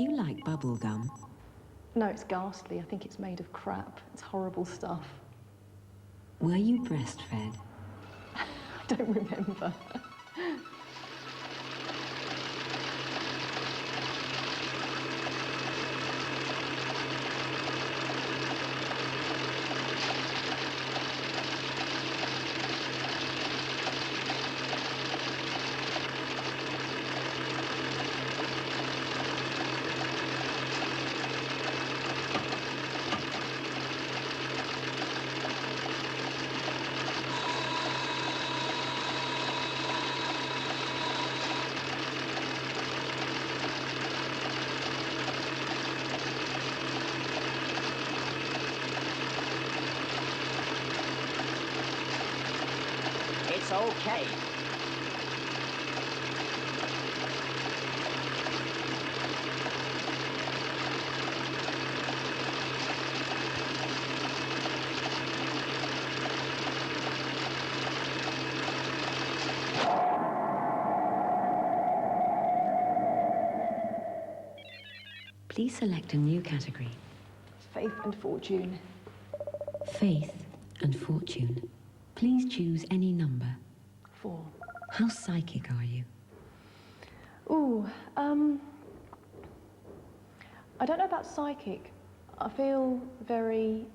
Do you like bubble gum? No, it's ghastly. I think it's made of crap. It's horrible stuff. Were you breastfed? I don't remember. It's okay. Please select a new category. Faith and fortune. Faith and fortune. Please choose any number. 4. How psychic are you? Ooh, I don't know about psychic. I feel very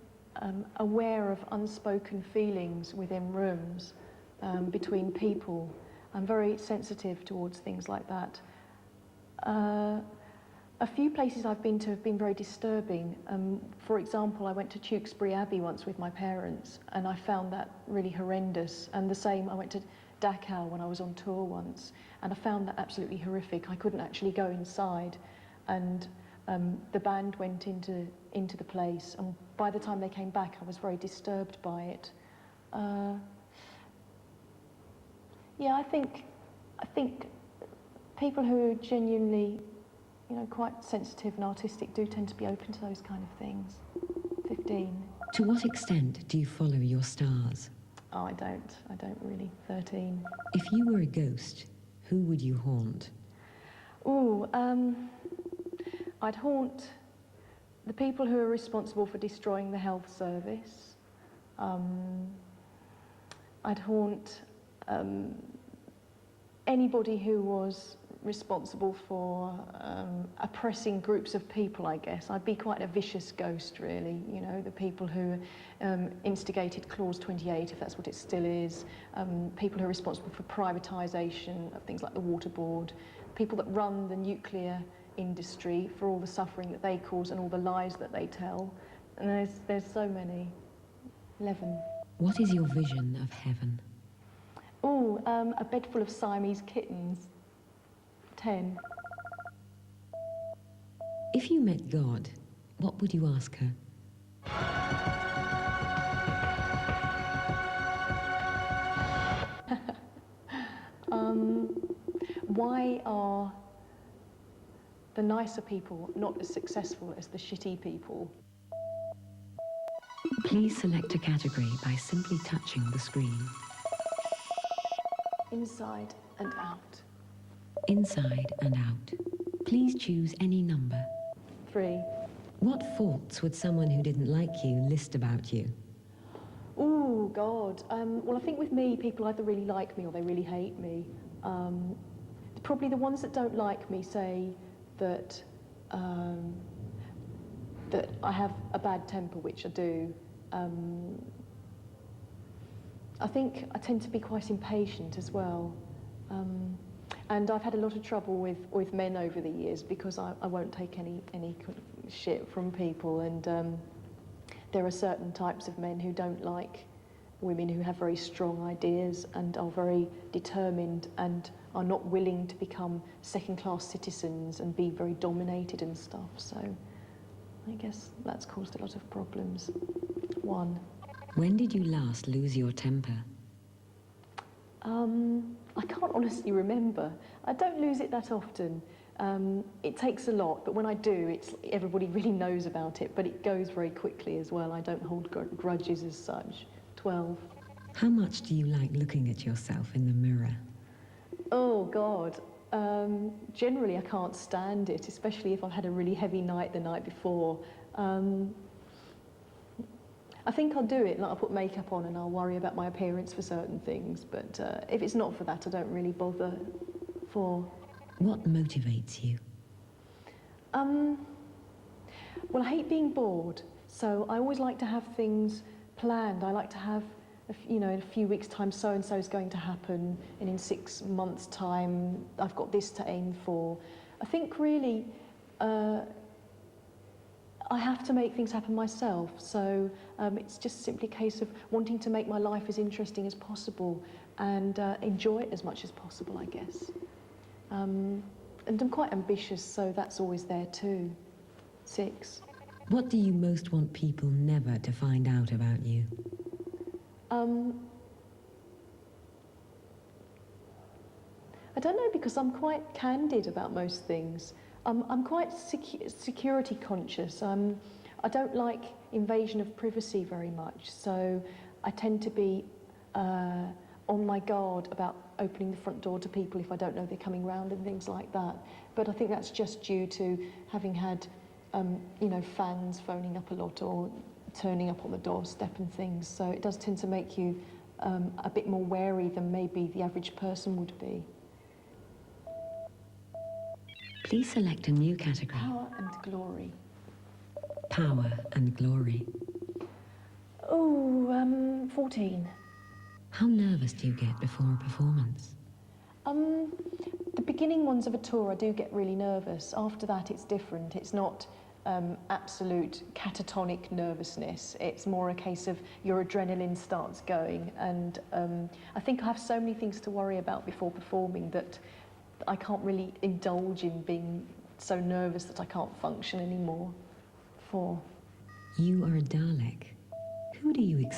aware of unspoken feelings within rooms, between people. I'm very sensitive towards things like that. A few places I've been to have been very disturbing. For example, I went to Tewkesbury Abbey once with my parents, and I found that really horrendous. And the same, I went to Dachau when I was on tour once, and I found that absolutely horrific. I couldn't actually go inside, and the band went into the place, and by the time they came back, I was very disturbed by it. Yeah, I think people who are genuinely, you know, quite sensitive and artistic do tend to be open to those kind of things. 15. To what extent do you follow your stars? Oh, I don't really. 13. If you were a ghost, who would you haunt? Ooh, I'd haunt the people who are responsible for destroying the health service. I'd haunt anybody who was responsible for oppressing groups of people, I guess. I'd be quite a vicious ghost, really, you know, the people who instigated Clause 28, if that's what it still is, people who are responsible for privatisation of things like the water board, people that run the nuclear industry for all the suffering that they cause and all the lies that they tell. And there's so many. 11. What is your vision of heaven? Oh, a bed full of Siamese kittens. 10. If you met God, what would you ask her? Why are the nicer people not as successful as the shitty people? Please select a category by simply touching the screen. Inside and out. Inside and out. Please choose any number. 3. What faults would someone who didn't like you list about you? Oh, God. Well, I think with me, people either really like me or they really hate me. Probably the ones that don't like me say that that I have a bad temper, which I do. I think I tend to be quite impatient as well. And I've had a lot of trouble with men over the years because I won't take any shit from people, and there are certain types of men who don't like women who have very strong ideas and are very determined and are not willing to become second-class citizens and be very dominated and stuff. So I guess that's caused a lot of problems. 1. When did you last lose your temper? I can't honestly remember. I don't lose it that often. It takes a lot, but when I do, everybody really knows about it, but it goes very quickly as well. I don't hold grudges as such. 12. How much do you like looking at yourself in the mirror? Oh, God. Generally, I can't stand it, especially if I've had a really heavy night the night before. I think I'll do it, like I'll put makeup on and I'll worry about my appearance for certain things, but if it's not for that, I don't really bother for. What motivates you? Well, I hate being bored, so I always like to have things planned. I like to have, in a few weeks' time, so-and-so is going to happen, and in 6 months' time, I've got this to aim for. I think really, I have to make things happen myself, so it's just simply a case of wanting to make my life as interesting as possible and enjoy it as much as possible, I guess. And I'm quite ambitious, so that's always there too. 6. What do you most want people never to find out about you? I don't know, because I'm quite candid about most things. I'm quite security conscious. I don't like invasion of privacy very much, so I tend to be on my guard about opening the front door to people if I don't know they're coming round and things like that. But I think that's just due to having had, fans phoning up a lot or turning up on the doorstep and things. So it does tend to make you a bit more wary than maybe the average person would be. Please select a new category. Power and glory. Power and glory. Oh, 14. How nervous do you get before a performance? The beginning ones of a tour, I do get really nervous. After that, it's different. It's not absolute catatonic nervousness. It's more a case of your adrenaline starts going. And I think I have so many things to worry about before performing that I can't really indulge in being so nervous that I can't function anymore. 4. You are a Dalek. Who do you expect?